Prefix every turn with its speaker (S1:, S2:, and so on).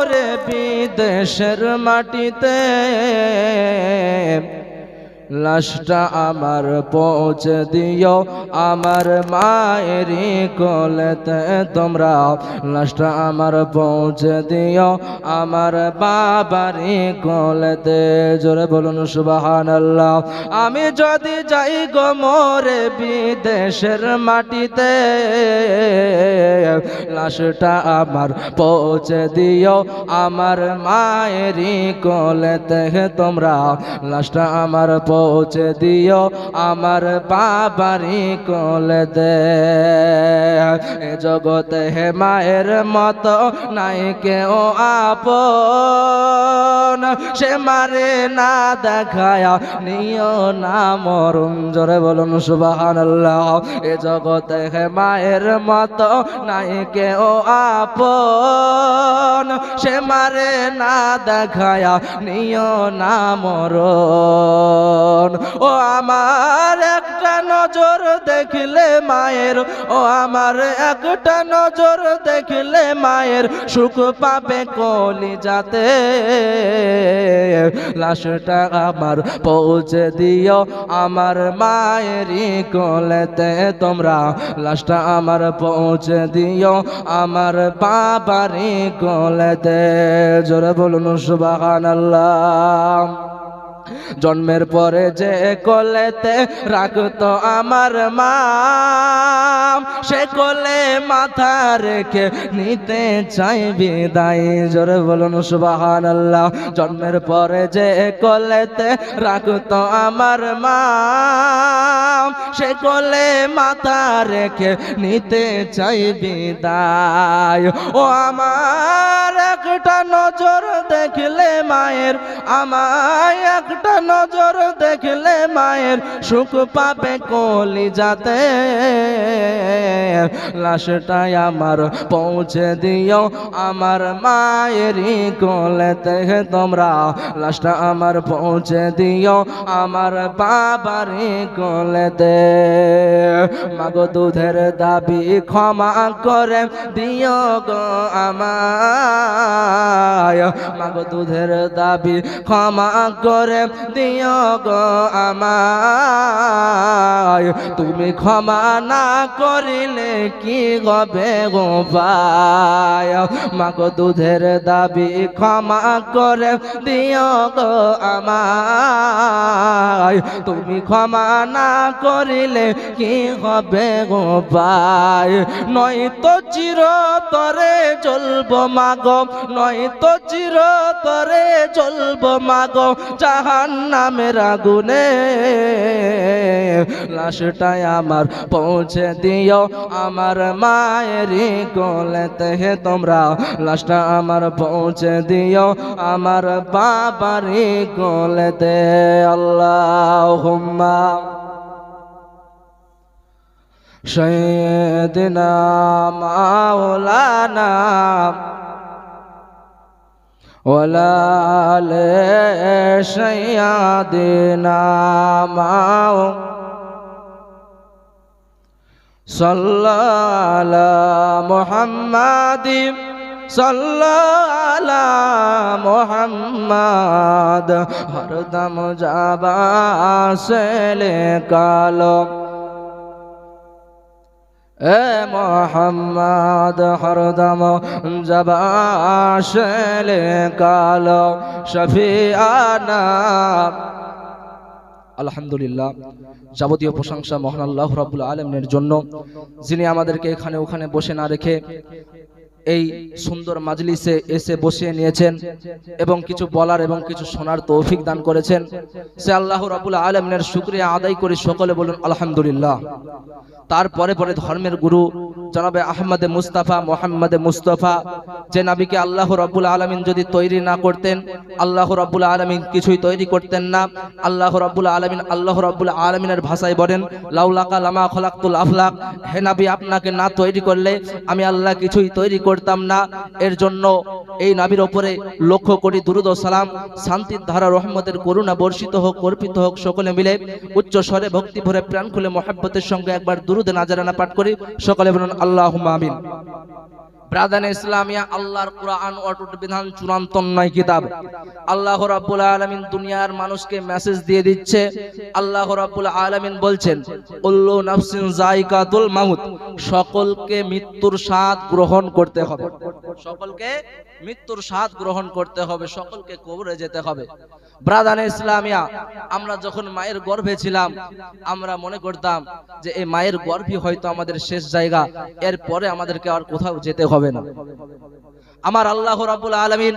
S1: মোরে বিদেশের মাটিতে লাশটা আমার পৌঁছে দিও আমার মায়েরই কোলেতে তোমরা লাশটা আমার পৌঁছে দিও আমার বাবারই কোলেতে জোরে বলুন সুবহানাল্লাহ আমি যদি যাই গো মোরে বিদেশের মাটিতে লাশটা আমার পৌঁছে দিও আমার মায়েরই কোলেতে তোমরা লাশটা আমার পৌঁছে দিও আমার বাবারই কোলেতে এ জগতে হে মায়ের মতো নাই কেউ আপন সে মারে না দেখায়া নিও না মরণ জোরে বলুন সুবহানাল্লাহ এ জগতে হে মায়ের মতো নাই কেউ আপন সে মারে না দেখায়া নিও না মরণ ও আমার একটা নজর দেখলে মায়ের ও আমার একটা নজর দেখলে মায়ের সুখ পাবে কলিজাতে লাশটা আমার পৌঁছে দিও আমার মায়েরই কোলেতে তোমরা লাশটা আমার পৌঁছে দিও আমার বাবারই কোলেতে জোরে বলুন সুবহানাল্লাহ জন্মের পরে যে কোলেতে রাখতো আমার মা সে কোলে মাথা রেখে নিতে চাই বিদায় জোরে বলুন সুবহানাল্লাহ জন্মের পরে যে কোলেতে রাখতো আমার মা সে কোলে মাথা রেখে নিতে চাই বিদায় ও আমার একটা নজর দেখলে মায়ের আমায় একটা নজর দেখলে মায়ের সুখ পাবে কলিজাতে লাশটাই আমার পৌঁছে দিও আমার মায়েরই কোলেতে তোমরা লাশটা আমার পৌঁছে দিও আমার বাবারই কোলেতে মাগো দুধের দাবি ক্ষমা করে দিও গো আমায় মাগো দুধের দাবি ক্ষমা করে দিও গো আমায় তুমি ক্ষমা না করিলে কি হবে গো ভাই মাগো দুধের দাবি ক্ষমা করে দিও গো আমায় তুমি ক্ষমা না করিলে কি হবে গো ভাই নয়তো চিরতরে জ্বলবো মাগো নয়তো চিরতরে জ্বলবো মাগো জাহান্নামের আগুনে লাশটাই আমার পৌঁছে দিও আমার মায়েরই কোলেতে তোমরা লাশটা আমার পৌঁছে দিও আমার বাবারই কোলেতে আল্লাহুম্মা সাইয়্যিদিনা মাওলানা ওয়ালা আলে সাইয়্যিদিনা মাওলানা সাল্লাল্লাহু আলা মুহাম্মাদিন সাল্লাল্লাহু আলা মুহাম্মাদ হরদম জাবা সেলে কালো এ মোহাম্মদ হরদম জাবা সেলে কালো শফিআনা আলহামদুলিল্লাহ যাবতীয় প্রশংসা মহান আল্লাহ রাব্বুল আলামিনের জন্য যিনি আমাদেরকে এখানে ওখানে বসে না রেখে এই সুন্দর মাজলিসে এসে বসিয়ে নিয়েছেন এবং কিছু বলার এবং কিছু শোনার তৌফিক দান করেছেন সে আল্লাহ রাব্বুল আলামিনের শুকরিয়া আদায় করে সকলে বলুন আলহামদুলিল্লাহ তারপরে পরে ধর্মের গুরু জনাবে আহমদে মুস্তাফা মোহাম্মদে মুস্তাফা যে নবীকে আল্লাহ রাব্বুল আলামিন যদি তৈরি না করতেন আল্লাহ রাব্বুল আলামিন কিছুই তৈরি করতেন না আল্লাহ রাব্বুল আলামিনের ভাষায় বলেন লাউলাকা লামা খলাকতুল আফলাক হে নবী আপনাকে না তৈরি করলে আমি আল্লাহ কিছুই তৈরি করতাম না এর জন্য এই নবীর উপরে লক্ষ কোটি দুরূদ ও সালাম শান্তির ধারা রহমতের করুণা বর্ষিত হোক অর্পিত হোক সকলে মিলে উচ্চ স্বরে ভক্তি ভরে প্রাণ খুলে মহব্বতের সঙ্গে একবার দুরূদ নাজরানা পাঠ করি সকলে বলুন আল্লাহুম্মা আমিন ব্রাদান ইসলামিয়া আল্লাহর কুরআন অটুট বিধান চূড়ান্ত নয় কিতাব। আল্লাহ রাব্বুল আলামিন দুনিয়ার মানুষকে মেসেজ দিয়ে দিচ্ছে। আল্লাহ রাব্বুল আলামিন বলছেন কুল্লু নাফসিন যায়িকাতুল মাউত, সকলকে মৃত্যুর স্বাদ গ্রহণ করতে হবে, সকলকে মৃত্যুর স্বাদ গ্রহণ করতে হবে, সকলকে কবরে যেতে হবে। ব্রাদান ইসলামিয়া, আমরা যখন মায়ের গর্ভে ছিলাম আমরা মনে করতাম যে এই মায়ের গর্ভই হয়তো আমাদের শেষ জায়গা, এরপরে আমাদেরকে আর কোথাও যেতে হবে না। আমার আল্লাহ রাব্বুল আলামিন